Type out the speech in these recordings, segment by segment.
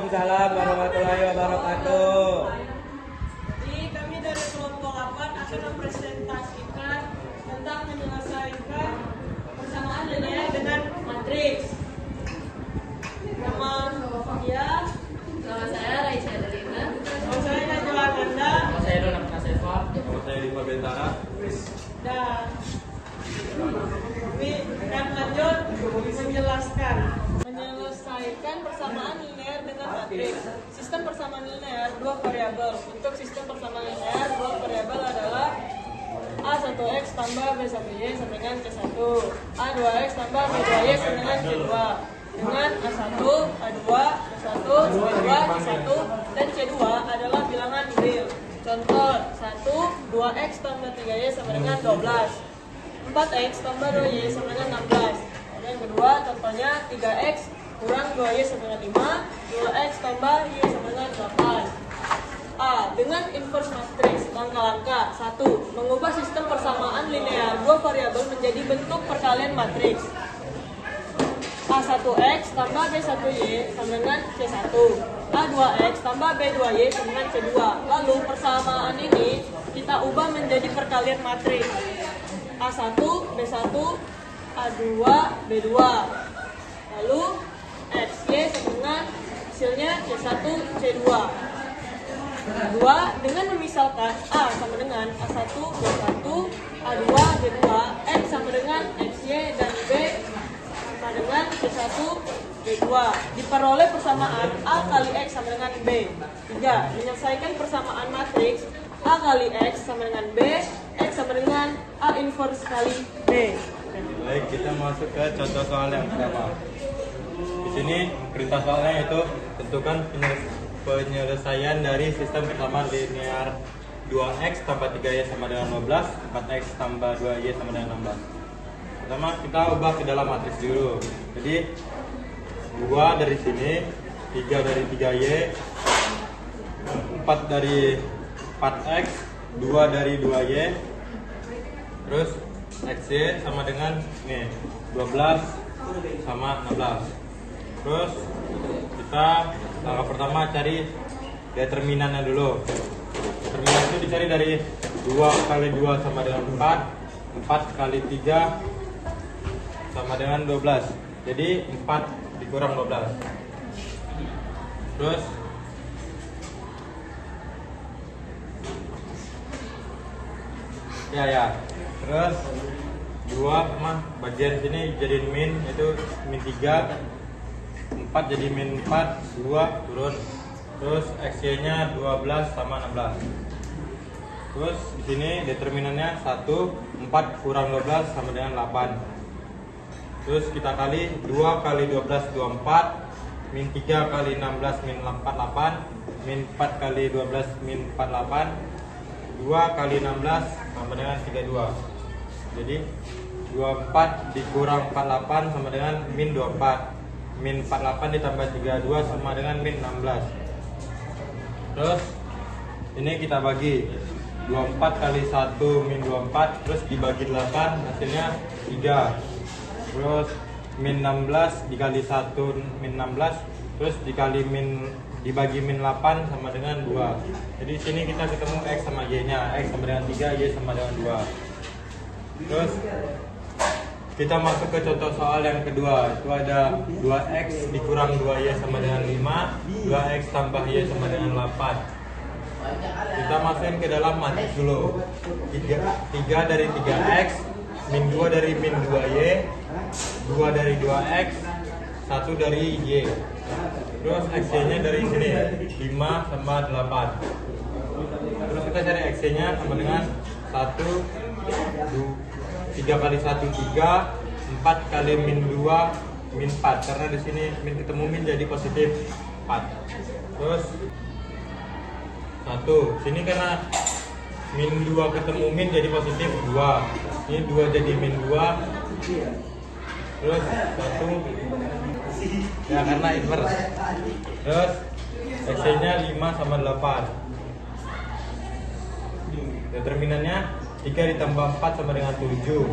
Waalaikumsalam warahmatullahi wabarakatuh. Jadi kami dari kelompok 8 akan mempresentasikan tentang menyelesaikan persamaan linear dengan matriks. Nama dia, Nama saya Raisa Delina. nama saya Najwa Nanda, Nama saya Dona Prasetya. Nama saya Lima Bentara. dan kami akan lanjut menjelaskan menyelesaikan persamaan linear dengan matriks. Sistem persamaan linear dua variabel. Untuk sistem persamaan linear dua variabel adalah A1x tambah B1y sama dengan C1, A2x tambah B2y sama dengan C2, dengan A1, A2, B1, B2, C1, dan C2 adalah bilangan real. Contoh 1, 2x tambah 3y sama dengan 12, 4x tambah 2y sama dengan 16. Kemudian kedua contohnya 3x kurang 2y sama dengan 5, 2x tambah y sama dengan 8. A. Dengan inverse matriks. Langkah-langkah 1. Mengubah sistem persamaan linear dua variabel menjadi bentuk perkalian matriks. A1x tambah B1y sama dengan C1, A2x tambah B2y sama dengan C2. Lalu persamaan ini kita ubah menjadi perkalian matriks. A1, B1, A2, B2. Lalu XY sama dengan hasilnya C1, C2. Kedua, dengan memisalkan A sama dengan A1, B1, A2, B2, X sama dengan XY, dan B sama dengan C1, B2. Diperoleh persamaan A kali X sama dengan B. 3. Menyelesaikan persamaan matriks A kali X sama dengan B, X sama dengan A inverse kali B. Baik, kita masuk ke contoh soal yang pertama. Di sini perintah soalnya itu tentukan penyelesaian dari sistem persamaan linear 2x tambah 3y sama dengan 15, 4x tambah 2y sama dengan 16. Pertama kita ubah ke dalam matriks dulu. Jadi 2 dari sini, 3 dari 3y, 4 dari 4x, 2 dari 2y, terus xy sama dengan nih 12 sama 16. Terus kita langkah pertama cari determinannya dulu. Determinan itu dicari dari 2 kali 2 sama dengan 4, 4 kali 3 sama dengan 12. Jadi 4 dikurang 12. Terus ya. Terus 2 sama bagian sini jadi min, itu min 3, 4 jadi min 4, 2 turun. Terus XY nya 12 sama 16. Terus di sini determinannya 1, 4 kurang 12 sama dengan 8. Terus kita kali 2 kali 12 24, min 3 kali 16 min 48, min 4 kali 12 min 48, 2 kali 16 sama dengan 32. Jadi 24 dikurang 48 sama dengan min 24. Min 48 ditambah 32 sama dengan min 16. Terus ini kita bagi 24 kali 1 min 24, terus dibagi 8 hasilnya 3. Terus min 16 dikali 1 min 16, terus dikali min dibagi min 8 sama dengan 2. Jadi sini kita ketemu X sama Y nya. X sama dengan 3, Y sama dengan 2. Terus kita masuk ke contoh soal yang kedua. Itu ada 2x dikurang 2y sama dengan 5, 2x tambah y sama dengan 8. Kita masukin ke dalam matriks dulu. 3 dari 3x, min 2 dari min 2y, 2 dari 2x, 1 dari y. Terus xy nya dari sini 5 sama 8. Terus kita cari xy nya sama dengan 1, 3 kali 1 3, 4 kali min 2 min 4, karena di sini min ketemu min jadi positif 4. Terus 1 sini karena min 2 ketemu min jadi positif 2. Ini 2 jadi min 2. Terus 1 ya karena inverse. Terus xy nya 5 sama 8. Determinannya 3 ditambah 4 sama dengan 7.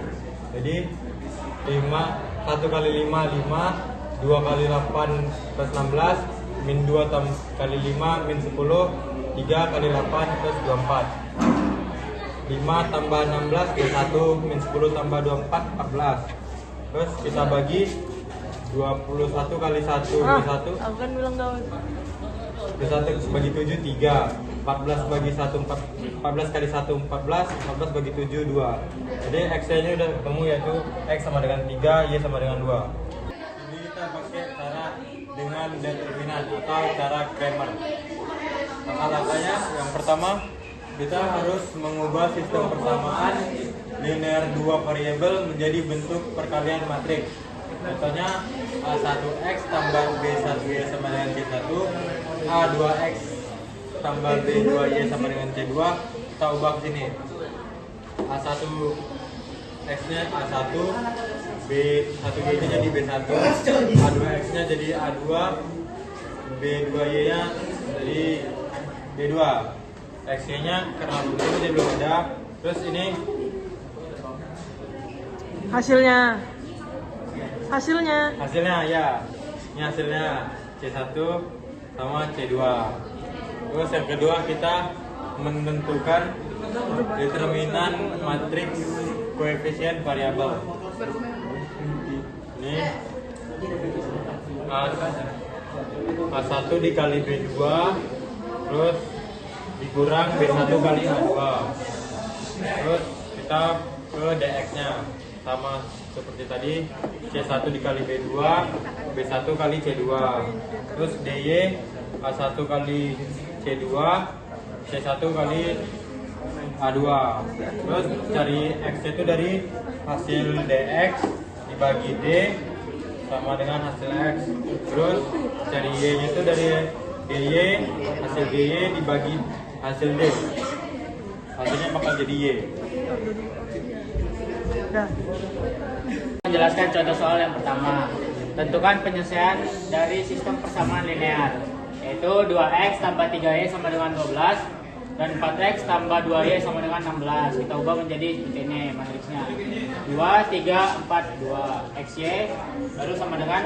Jadi 1 kali 5, 5, 2 kali 8 plus 16, min 2 kali 5 min 10, 3 kali 8 terus 24. 5 tambah 16 B1, min 10 tambah 24 14. Terus kita bagi 21 kali 1 B1. Aku kan bilang gak. B1 bagi 7 3. 14 bagi 1 14 kali 1 14, 14 bagi 7 2. Jadi X-nya udah ketemu, yaitu X sama dengan 3, Y sama dengan 2. Jadi kita pakai cara dengan determinan atau cara Cramer. Langkah-langkahnya yang pertama, kita harus mengubah sistem persamaan linear dua variabel menjadi bentuk perkalian matriks. Contohnya A1X tambah B1Y sama dengan C1, A2X tambah B2Y sama dengan C2, kita ubah ke sini. A1X nya A1, B1Y nya jadi B1, A2X nya jadi A2, B2Y nya jadi B2. X nya karena belum jadi belum ada. Terus ini hasilnya ya, ini hasilnya C1 sama C2. Terus yang kedua, kita menentukan determinan matriks koefisien variabel. Ini A1 dikali B2 terus dikurang B1 kali A2. Terus kita ke dx nya sama seperti tadi, C1 dikali B2, B1 kali C2. Terus dy A1 kali C2, C1 kali A2. Terus cari x itu dari hasil dx dibagi d sama dengan hasil x. Terus cari y itu dari dy, hasil dy dibagi hasil d, hasilnya bakal jadi y. Menjelaskan contoh soal yang pertama. Tentukan penyelesaian dari sistem persamaan linear, yaitu 2x tambah 3y sama dengan 12 dan 4x tambah 2y sama dengan 16. Kita ubah menjadi seperti ini matriksnya. 2, 3, 4, 2 xy baru sama dengan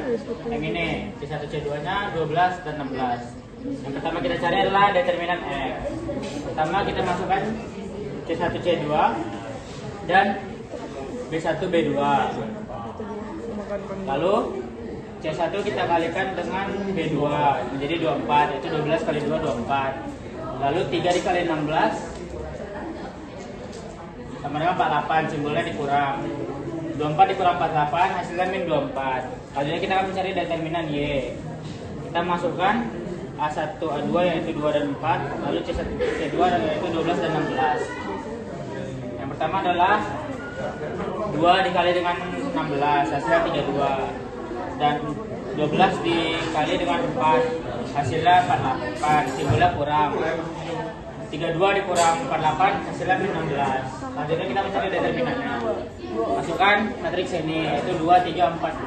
yang ini, C1 C2 nya 12 dan 16. Yang pertama kita cari adalah determinan x. Pertama kita masukkan C1 C2 dan B1 B2. Lalu C1 kita kalikan dengan B2 menjadi 24, yaitu 12 kali 2 24. Lalu 3 dikali 16 sama dengan 48, simbolnya dikurang. 24 dikurang 48 hasilnya min 24. Kali ini kita akan mencari determinan Y. Kita masukkan A1 A2 yaitu 2 dan 4, lalu C1 C2 yaitu 12 dan 16. Yang pertama adalah 2 dikali dengan 16 hasilnya 32, dan 12 dikali dengan 4 hasilnya 48, simbolnya kurang. 32 dikurang 48 hasilnya 16. Selanjutnya kita mencari determinannya. Masukkan matriks ini, yaitu 2 3 4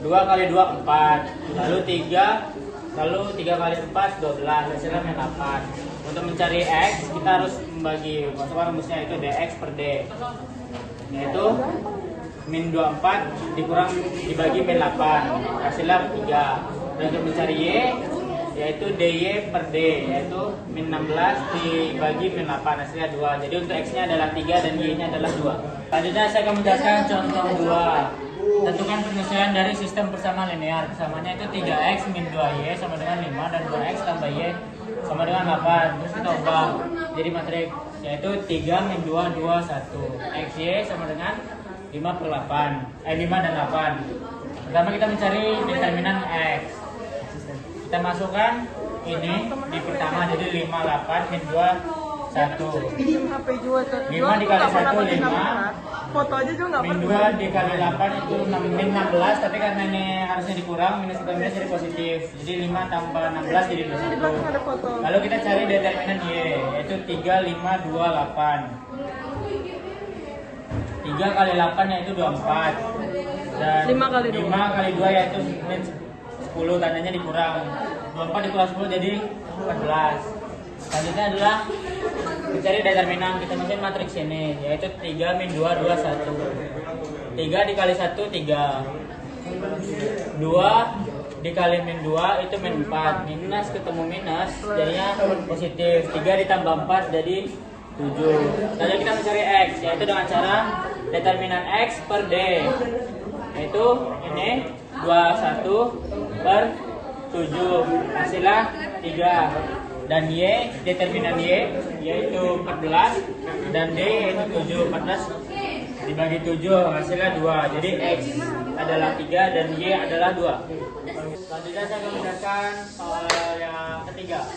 2. 2 kali 2 4, lalu 3 kali 4 12, hasilnya 8. Untuk mencari x kita harus membagi, masukkan rumusnya itu dx per d, yaitu min 24 dikurang dibagi min 8, hasilnya 3. Dan untuk mencari y, yaitu dy per d, yaitu min 16 dibagi min 8, hasilnya 2. Jadi untuk x nya adalah 3 dan y nya adalah 2. Selanjutnya saya akan menjelaskan contoh 2. Tentukan penyelesaian dari sistem persamaan linear. Persamaannya itu 3x min 2y sama dengan 5 dan 2x tambah y sama dengan 8. Terus kita ubah jadi matriks, yaitu 3 min 2 2 1. xy sama dengan 5 per 8, 5 dan 8. Pertama kita mencari determinan x. Kita masukkan ini di pertama, jadi 5 8 min 2 1. 5 dikali 1 5. Foto aja juga nggak Min 2 dikali 8 itu min 16, tapi karena ini harusnya dikurang, minus kita minus jadi positif. Jadi 5 tambah 16 jadi 21. Lalu kita cari determinan y, yaitu 3 5 2 8. 3 kali 8 yaitu 24. Dan 5 kali 2 yaitu min 10, tandanya dikurang. 24 dikurang 10 jadi 14. Selanjutnya adalah mencari determinan. Kita masukin matriks ini, yaitu 3 min 2 2 1. 3 dikali 1 3. 2 dikali min 2 itu min 4. Minus ketemu minus jadinya positif. 3 ditambah 4 jadi 7. Lalu kita mencari X, yaitu dengan cara determinan X per D, yaitu ini 21 per 7, hasilnya 3. Dan Y, determinan Y yaitu 14 dan D yaitu 7. 14 dibagi 7 hasilnya 2. Jadi X adalah 3 dan Y adalah 2. Selanjutnya saya akan menjelaskan soal yang ketiga.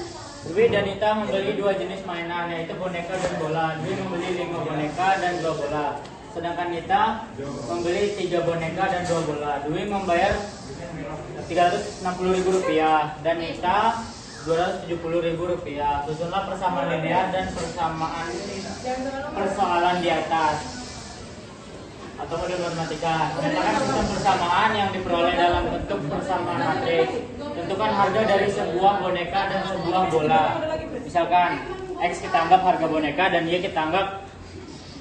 Dwi dan Nita membeli 2 jenis mainan, yaitu boneka dan bola. Dwi membeli 5 boneka dan 2 bola. Sedangkan Nita membeli 3 boneka dan 2 bola. Dwi membayar Rp360.000 dan Nita Rp270.000. Susunlah persamaan linear dan persamaan persoalan di atas atau model matematika. Tentukan sistem persamaan yang diperoleh dalam bentuk persamaan matriks. Tentukan harga dari sebuah boneka dan sebuah bola. Misalkan X kita anggap harga boneka dan Y kita anggap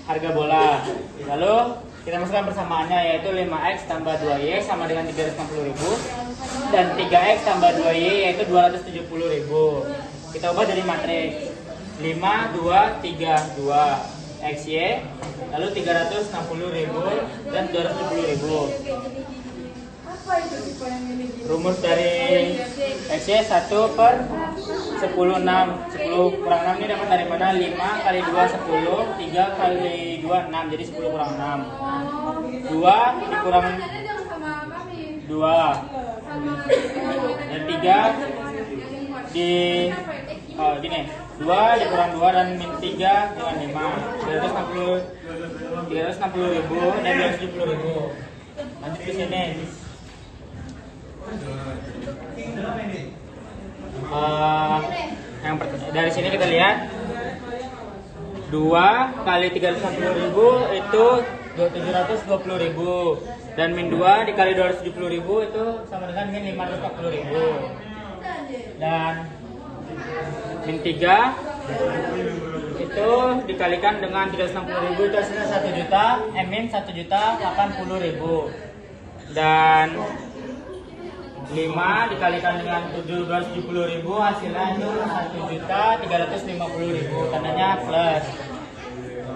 harga bola. Lalu kita masukkan persamaannya, yaitu 5X tambah 2Y sama dengan 360.000 dan 3X tambah 2Y yaitu 270.000. Kita ubah dari matriks 5, 2, 3, 2 XY, lalu 360.000 dan 270.000. Rumus dari XY 1 per 10, 6. 10 kurang 6 ini dapat dari mana? 5 kali 2 10, 3 kali 2 6, jadi 10 kurang 6. 2 dikurang 2 dan 3 di gini, 2 dikurang 2 dan min 3 dengan 5. 360.000 dan 270.000. Lanjut ke sini. Dari sini kita lihat 2 kali 360.000 itu 720.000 dan min 2 dikali 270.000 itu sama dengan min 540.000 dan min 3 itu dikalikan dengan 360.000 itu hasilnya 1 juta, min 1.080.000 dan 5 dikalikan dengan 270.000 hasilnya itu 1.350.000, tandanya plus.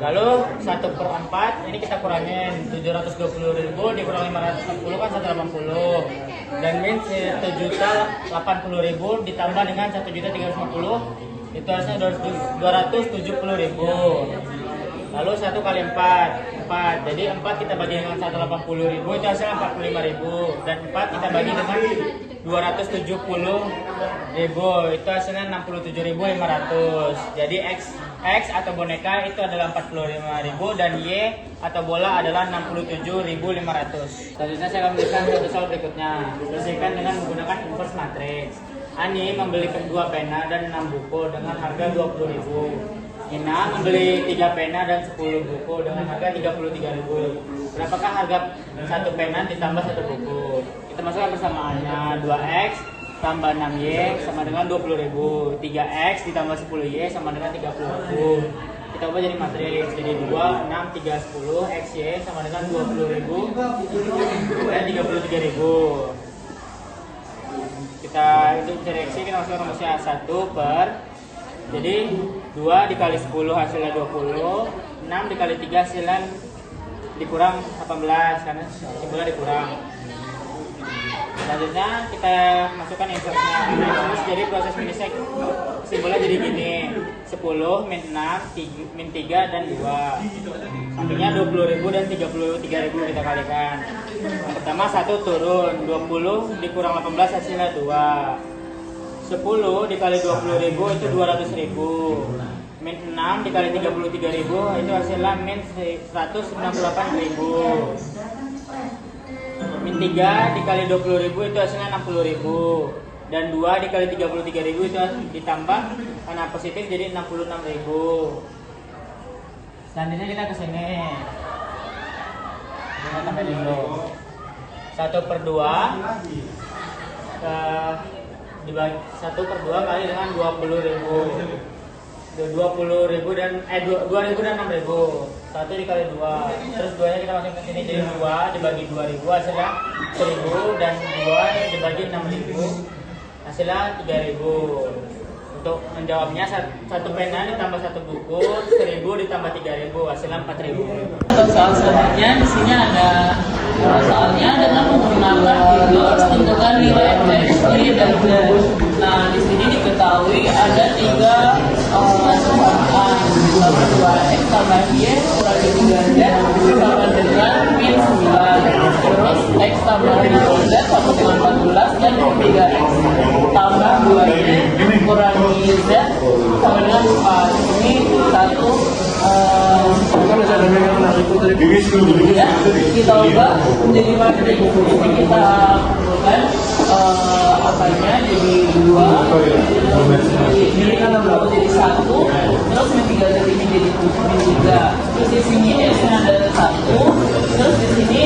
Lalu 1 per 4 ini kita kurangin, 720.000 dikurang 540 kan 180 dan min 1.080.000 ditambah dengan 1.350 itu hasilnya 270.000. Lalu 1 kali 4 jadi 4 kita bagi dengan 180.000 itu hasilnya 45.000 dan 4 kita bagi dengan 270.000 itu hasilnya 67.500. Jadi X atau boneka itu adalah 45.000 dan Y atau bola adalah 67.500. Selanjutnya saya akan memberikan satu soal berikutnya. Selesaikan dengan menggunakan inverse matrix. Ani membeli 2 pena dan 6 buku dengan harga 20.000. Ina membeli 3 pena dan 10 buku dengan harga 33.000. Berapakah harga 1 pena ditambah 1 buku? Kita masukkan persamaannya. 2X tambah 6Y sama dengan 20.000. 3X ditambah 10Y sama dengan 30.000. Kita ubah jadi matriks. Jadi 2, 6, 3, 10 XY sama dengan 20.000 dan 33.000. Kita itu cari XY, kita masukkan rumusnya 1 per, jadi 2 dikali 10 hasilnya 20, 6 dikali 3 hasilnya dikurang 18 karena simbolnya dikurang. Selanjutnya kita masukkan inverse-nya. Jadi proses minusnya simbolnya jadi gini, 10 min 6 min 3 dan 2. Sampingnya 20.000 dan 33.000 kita kalikan. Yang pertama 1 turun, 20 dikurang 18 hasilnya 2. 10 dikali 20.000 itu 200.000. Min 6 dikali 33.000 itu hasilnya min 198.000. Min 3 dikali 20.000 itu hasilnya 60.000. Dan 2 dikali 33.000 itu ditambah karena positif jadi 66.000. Selanjutnya kita ke sini. Kita tambah dulu. 1 per 2 dibagi 1 per 2 kali dengan 20.000. 20.000 dan 2.000 dan 6.000. 1 dikali 2, terus 2 nya kita masukin ke sini jadi 2 dibagi 2000 hasilnya 1000, dan 2 dibagi 6000 hasilnya 3000. Untuk menjawabnya, satu pena ditambah satu buku, 1000 ditambah 3000 hasilnya 4000. Untuk soal selanjutnya di sini ada soalnya dengan menggunakan figur tentukan nilai x, y, dan z. Nah, di sini diketahui ada 3 persamaan. Nomor 2x tambah y kurangi 3z sama dengan min 9. Terus x tambah 5z sama dengan 14, dan 3x tambah 2y kurangi z sama dengan 4. Ini satu ya, kita ubah menjadi matrik. Jadi kita kumpulkan apanya jadi 2, ini kan jadi 1, terus min 3 dari ini jadi min 3. Terus di sini s nya ada 1, terus di sini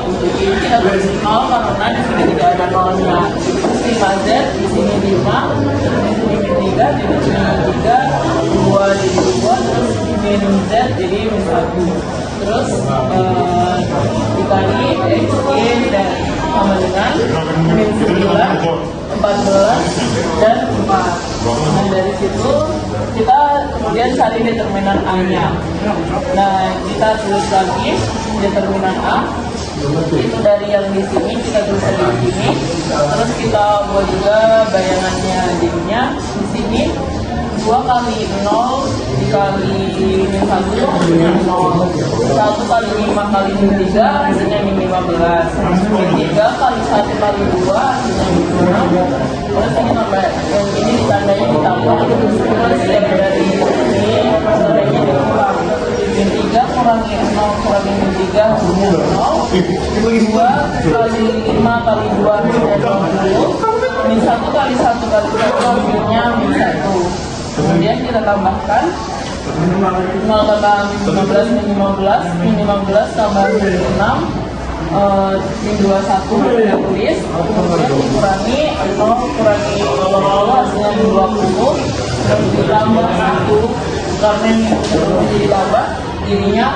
untuk ini kita beri 0 karena di sini tidak ada 0-nya. Terus 5z di sini 5, di sini min 3, di sini min 3, 2 jadi 2, terus min z jadi min 1. Terus dikali x, y, dan sama dengan min 9, 14, dan 4. Dan dari situ kita kemudian cari determinan A-nya. Nah, kita tulis lagi determinan A. Itu dari yang di sini kita tulis lagi di sini. Terus kita buat juga bayangannya, jadinya di sini 2 kali 0 dikali min 1 hasilnya 0. 1 kali 5 kali min 3 hasilnya min 15. Min 3 kali 1 kali 2 hasilnya min 6. Terus ini tambah, yang ini ditandanya ditambah. Terus yang dari ini hasilnya diubah. Min 3 kurangi 0 kurangi min 3 hasilnya 0. 2 kali 5 kali 2 hasilnya 20. Min 1 kali 1 kali 1 hasilnya min 1. Kemudian kita tambahkan 0 tambah min 15 min 15, min 15 tambah min 6, min 21 kita tulis, kemudian dikurangi 0 kurangi 0 hasilnya min 20, terus ditambah 1 karena min jadi tambah jadinya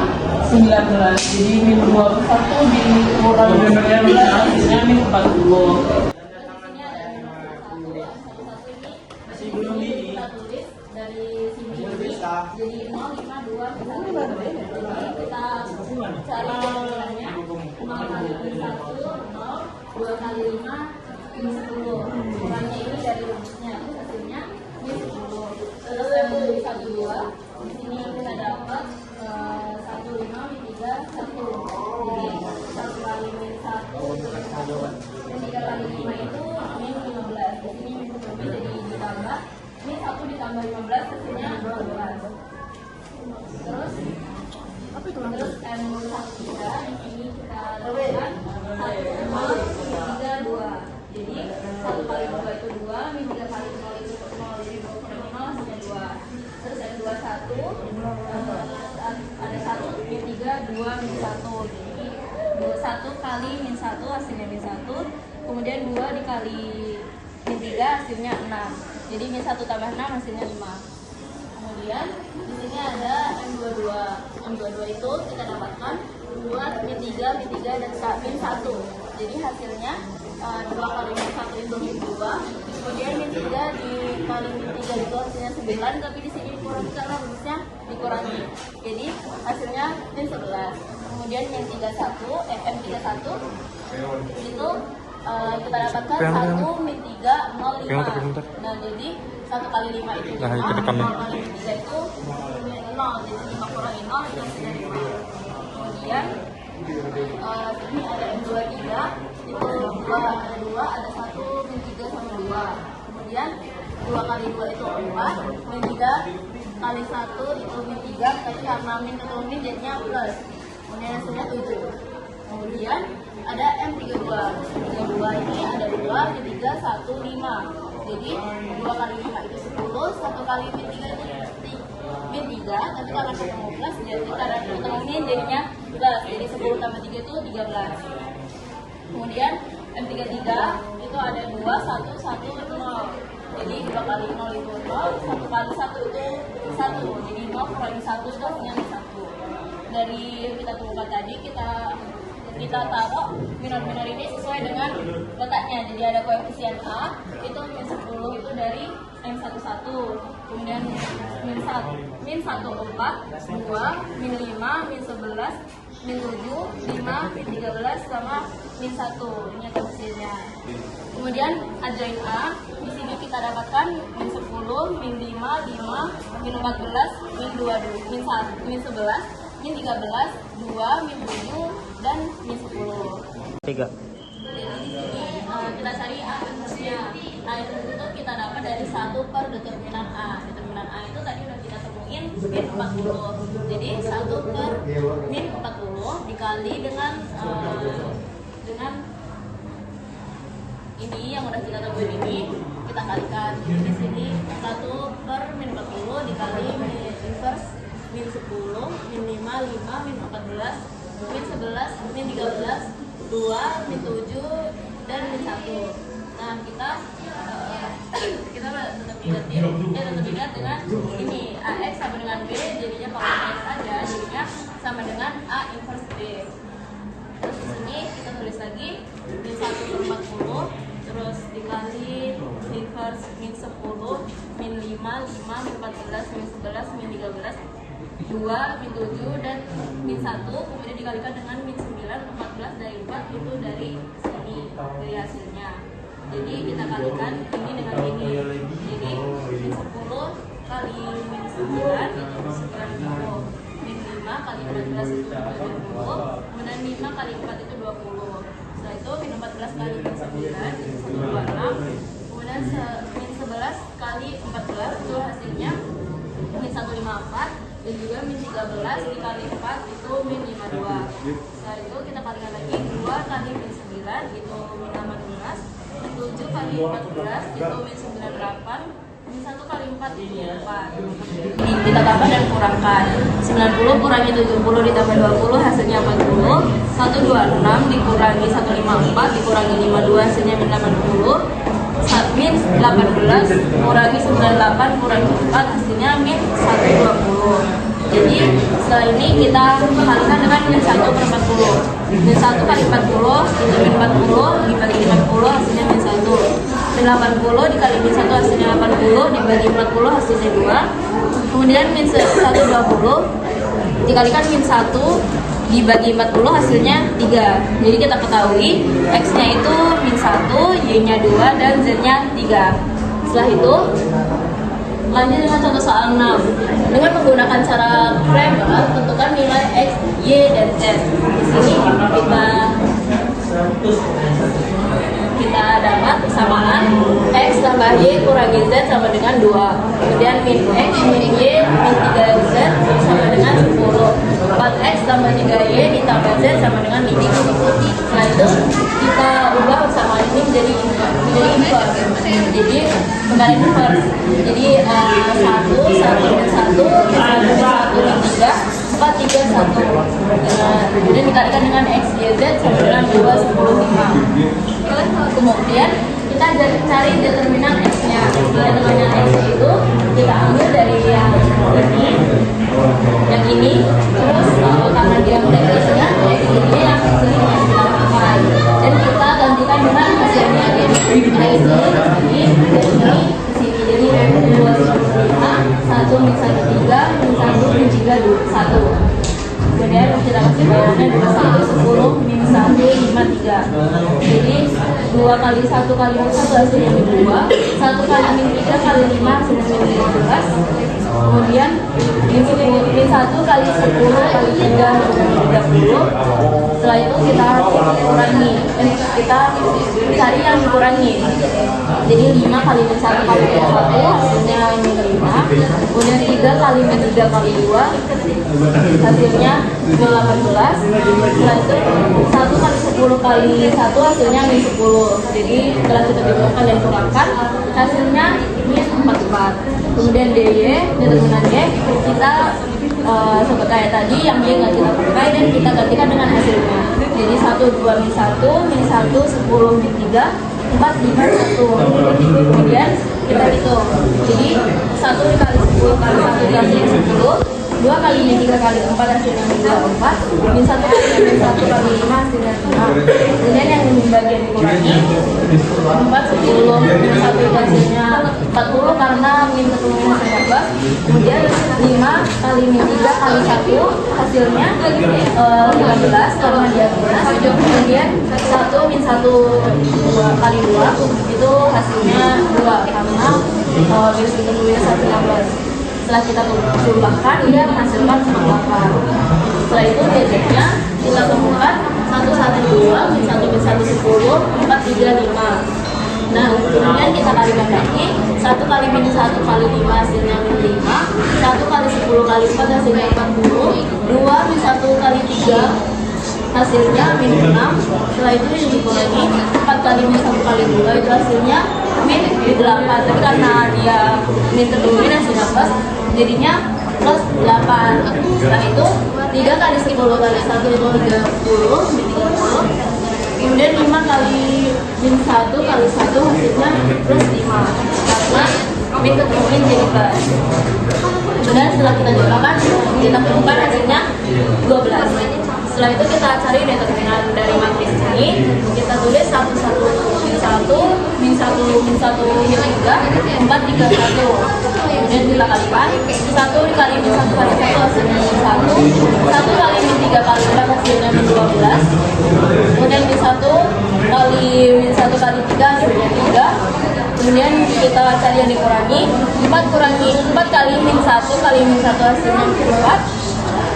19, jadi min 21 dikurangi 19 hasilnya min 40. Jadi 0, 5, 2, 1. Jadi kita cari determinannya 0 kali 1, 0, 2 kali 5, min 10. Kurangnya ini dari rumusnya, hasilnya min 10. Terus yang dari 1, 2, di sini kita dapat 1, 5, min 3, 1. Jadi 1 kali min 1, min 3 kali 5 itu min 15. Di sini min 10 jadi ditambah. Ini 1 ditambah 15 hasilnya 12. Terus M13 ini kita lakukan 1, 0, 3, 2. Jadi 1 kali 2 itu 2, min 3 kali 0 itu 0, jadi 2 kali 0 hasilnya 2. Terus M21 ada 1, min 3, 2, min 1. Jadi 1 kali min 1 hasilnya min 1. Kemudian 2 dikali min 3 hasilnya 6. Jadi min 1 tambah 6 hasilnya 5. Kemudian di sini ada M22. M22 itu kita dapatkan 2 min 3 dan min 1. Jadi hasilnya 2 kali min 1 itu min 2. Kemudian min 3 dikali min 3 itu hasilnya 9, tapi di sini dikurangi karena rumusnya dikurangi. Jadi hasilnya min 11. Kemudian min 31, M31 itu kita dapatkan 1 min 3 0, 5. Nah, jadi 1 kali 5 itu 5, 0 kali 3 itu 0. Jadi 5 kurangi 0 itu hasilnya 5. Kemudian ini ada M23, itu 2, ada 1 min 3 sama 2. Kemudian 2 kali 2 itu 4, min 3 kali 1 itu min 3, tapi karena min ketemu min jadinya plus. Kemudian hasilnya 7. Kemudian ada M32. M32 ini ada 2, min 3, 1, 5. Jadi 2 kali 5 itu 10, 1 kali min 3 itu min 3, tapi karena ketemu plus, jadi karena ketemu min jadinya plus. Jadi 10 tambah 3 itu 13. Kemudian M33 itu ada 2, 1, 1, 0. Jadi 2 kali 0 itu 0, 1 kali 1 itu 1. Jadi 0 kurangi 1 itu hasilnya 1. dari yang kita temukan tadi kita taruh minor ini sesuai dengan letaknya. Jadi ada koefisien A itu min 10 itu dari M11, kemudian min 1 4, 2, min 5, min 11, min 7, 5, min 13 sama min 1. Ini koefisiennya. Kemudian adjoint A, di sini kita dapatkan min 10, min 5, 5, min 14, min 22, min 1, min 11, min 13, 2, min 7, dan min 10. 3. Jadi di sini kita cari A inversnya. A inverse itu kita dapat dari 1 per determinan A. Determinan A itu tadi udah kita temuin min 40. Jadi 1 per min 40 dikali dengan ini yang udah kita temuin ini kita kalikan. Jadi di sini 1 per min 40 dikali min inverse min 10, min 5, 5, min 14, min 11, min 13, 2, min 7, dan min 1. Nah, kita tetap ingat dengan ini AX sama dengan B, jadinya kalau X aja jadinya sama dengan A inverse B. Terus di sini kita tulis lagi min 1 per 40, terus dikali inverse min 10, min 5, 5, min 14, min 11, min 13, 2, min 7, dan min 1, kemudian dikalikan dengan min 9, 14 dari 4 itu dari sini, dari hasilnya. Jadi kita kalikan ini dengan ini. Jadi min 10 kali min 9 itu 90, min 5 kali 14 itu 20, kemudian 5 kali 4 itu 20. Setelah itu min 14 kali min 9 itu 126, kemudian min 11 kali 14 itu hasilnya min 154, dan juga min 13 dikali 4 itu min 52. Setelah itu kita kalikan lagi 2 kali min 9 itu min 18, min 7 kali 14 itu min 98, min 1 kali 4 itu 4. Ini kita tambah dan kurangkan. 90 kurangi 70 ditambah 20 hasilnya 40. 126 dikurangi 154 dikurangi 52 hasilnya min 80. Min 18 kurangi 98 kurangi 4 hasilnya min 120. Jadi setelah ini kita kalikan dengan min 1 per 40. Min 1 kali 40 itu min 40 dibagi 50 hasilnya min 1. Min 80 dikali min 1 hasilnya 80 dibagi 40 hasilnya 2. Kemudian min 120 dikalikan min 1 dibagi 40 hasilnya 3. Jadi kita ketahui X-nya itu min 1, Y-nya 2, dan Z-nya 3. Setelah itu lanjut dengan contoh soal 6. Dengan menggunakan cara Kramer, tentukan nilai X, Y, dan Z. Di sini kita dapat persamaan X tambah Y kurangi Z sama dengan 2. Kemudian min X, min Y, min 3Z sama dengan 10. 4X tambah 3Y ditambah Z sama dengan ini. Setelah itu kita ubah persamaan ini menjadi inverse. Jadi kembali inverse. Jadi 1, 1, dan 1, 1, 1, 3, 4, 3, 1. Kemudian dikalikan dengan X, Y, Z sama dengan 2, 10, 5. Kemudian kita cari determinan X-nya. Determinan X itu kita ambil dari yang ini, terus karena dia mulai X ini yang sering kita lakukan, dan kita gantikan dengan hasilnya. Jadi itu ini jadi M2 1 min 1 3 min 1 min 3 1. Kemudian kita kasih bayangannya 21 10 min 1 5 3. Jadi 2 kali 1 kali min 1 hasilnya min 2, 1 kali min 3 kali 5 hasilnya min 15. Kemudian min 1 kali 10 kali 3 30. Setelah itu kita kurangi, kita cari yang dikurangi. Jadi 5 kali min 1 kali min 1 hasilnya min 5. Kemudian 3 kali min 3 kali 2 hasilnya min 18. Setelah itu 1 kali 10 kali 1 hasilnya min 10. Jadi setelah kita bingungkan dan kurangkan hasilnya min 44. Kemudian DY, determinan Y, kita seperti kayak tadi yang Y nggak kita pakai dan kita gantikan dengan hasilnya. Jadi 1 2 min 1 min 1 10 min 3 4 5 1. Kemudian kita hitung. Jadi 1 dikali 10 kali 1 dikali 10 2 kali min 3 kali 4 hasilnya min 24, min 1 kali min 1 kali 5 hasilnya 5. Kemudian yang bagian dikurangi 4 10, min 1 itu hasilnya 40 karena min ketemunya 15. Kemudian 5 kali min 3 kali 1 hasilnya 15 karena dia minus. Kemudian 1 min 1 2 kali 2 itu hasilnya 2 karena garis ketemunya 15. Setelah kita tumbahkan, dia menghasilkan 98. Setelah itu DZ-nya kita temukan 1 1 2 min 1 min 1 10 4 3 5. Nah, kemudian kita kalikan lagi 1 kali min 1 kali 5 hasilnya min 5, 1 kali 10 kali 4 hasilnya 40, 2 min 1 kali 3 hasilnya min 6. Setelah itu yang dikurangi 4 kali min 1 kali 2 itu hasilnya min 8. Tapi karena dia min ketemunya 19 jadinya plus 8. Setelah itu 3 kali 10 kali 1 itu 30 min 30. Kemudian 5 kali min 1 kali 1 hasilnya plus 5 karena min ketemunya jadi plus. Kemudian setelah kita jumlahkan, kita temukan hasilnya 12. Setelah itu kita cari determinan dari matriks ini. Kita tulis 1 1 min 1 min 1 min 1 min 3 4 3 1. Kemudian kita kalikan 1 dikali min 1 kali 1 hasilnya min 1, 1 kali min 3 kali 4 hasilnya min 12. Kemudian min 1 kali min 1 kali 3 hasilnya 3. Kemudian kita cari yang dikurangi 4 kurangi 4 kali min 1 kali min 1 hasilnya min 4.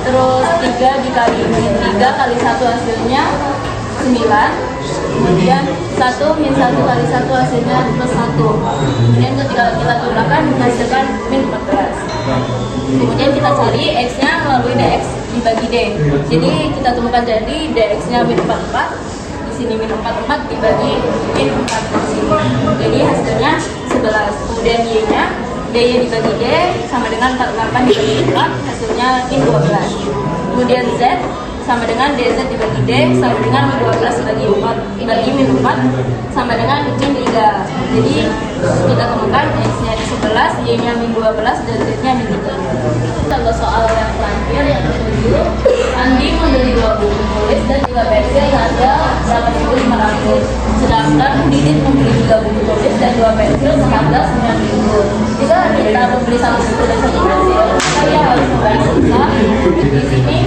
Terus 3 dikali min 3 kali 1 hasilnya 9. Kemudian 1 min 1 kali 1 hasilnya plus 1. Kemudian ketika kita jumlahkan menghasilkan min 14. Kemudian kita cari X-nya melalui DX dibagi D. Jadi kita temukan jadi DX-nya min 44. Di sini min 44 dibagi min 4 di sini. Jadi hasilnya 11. Kemudian Y-nya DY dibagi D sama dengan 48 dibagi 4 hasilnya min 12. Kemudian Z sama dengan DZ dibagi D sama dengan 12 dibagi 4 dibagi min 4 sama dengan min 3. Jadi kita temukan X-nya di 11, Y-nya min 12 dan Z-nya min 3. Contoh soal yang terakhir yang ke-7, Andi membeli 2 buku tulis dan 2 pensil harga 8.500. Sedangkan Didit membeli 3 buku tulis dan 2 pensil seharga 9.000. Jika kita membeli 1 buku dan 1 pensil, saya harus membayar sisa. Di sini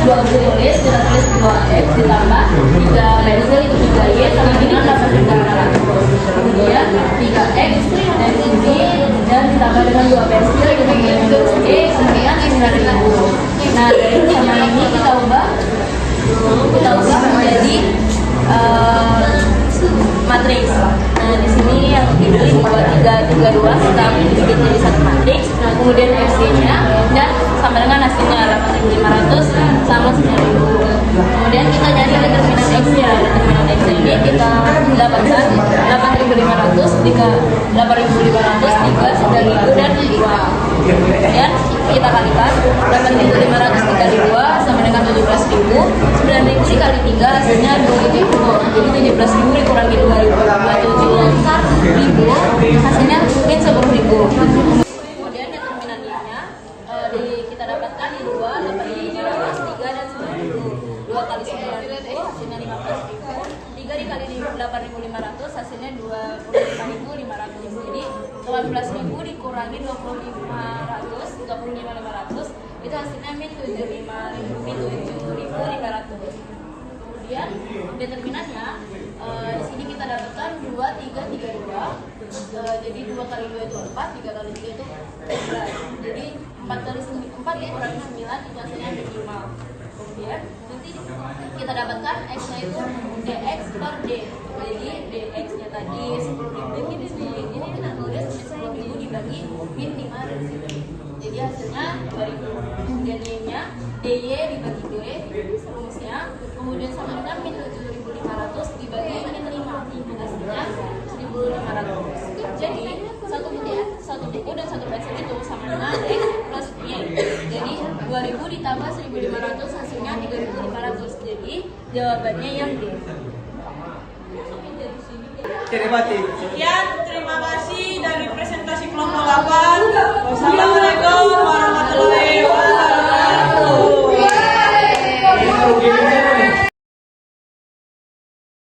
2 buku tulis kita tulis 2X ditambah 3 pensil itu 3Y sama dengan 8.500. Kemudian 3X dan ini dan ditambah dengan 2 pensil itu Y sama dengan 9.000. Nah, dari sama ini kita ubah menjadi matriks. Nah, di sini yang dipilih 2 3 3 2 kita bikin jadi satu matriks. Nah, kemudian FC-nya dan sama dengan hasilnya 8.500 sama 9.000. Kemudian kita nyari determinan X-nya. Determinan X ini kita dapatkan 8.500 dika 8.500 dika 9.000 dan 2. Kemudian kita kalikan 8.500 dikali 2 sama dengan 17.000. 9.000 dikali 3 hasilnya 2.000. Jadi 17.000 dikurangi 27.000 hasilnya min 10.000. Kemudian determinan Y-nya kita dapatkan 2, 8.500, 3 dan 9.000. 2 kali 9.000 hasilnya 15.000. 3 dikali 8.500 hasilnya 25.500. Jadi 18.000 dikurangi 25.500 itu hasilnya min 7.500. Kemudian determinannya di sini kita dapatkan 2, 3, 3, 2. Jadi 2 kali 2 itu 4, 3 kali 3 itu 11. Jadi 4 kali 4 dikurangi 9 itu hasilnya 5. Kemudian nanti kita dapatkan X-nya itu DX per D. Jadi DX-nya tadi 10.000 ini kita tulis 10.000 dibagi min 5. Jadi hasilnya 2.000. Kemudian Y-nya DY dibagi D rumusnya. Kemudian sama dengan min 7.500 dibagi min 5. Hasilnya 1.500. Jadi satu buku dan 1 pensil itu sama dengan X plus Y. Jadi 2.000 ditambah 1.500 hasilnya 3.500. Jadi jawabannya yang D. Sekian, terima kasih dari presentasi kelompok 8. Wassalamualaikum warahmatullahi wabarakatuh.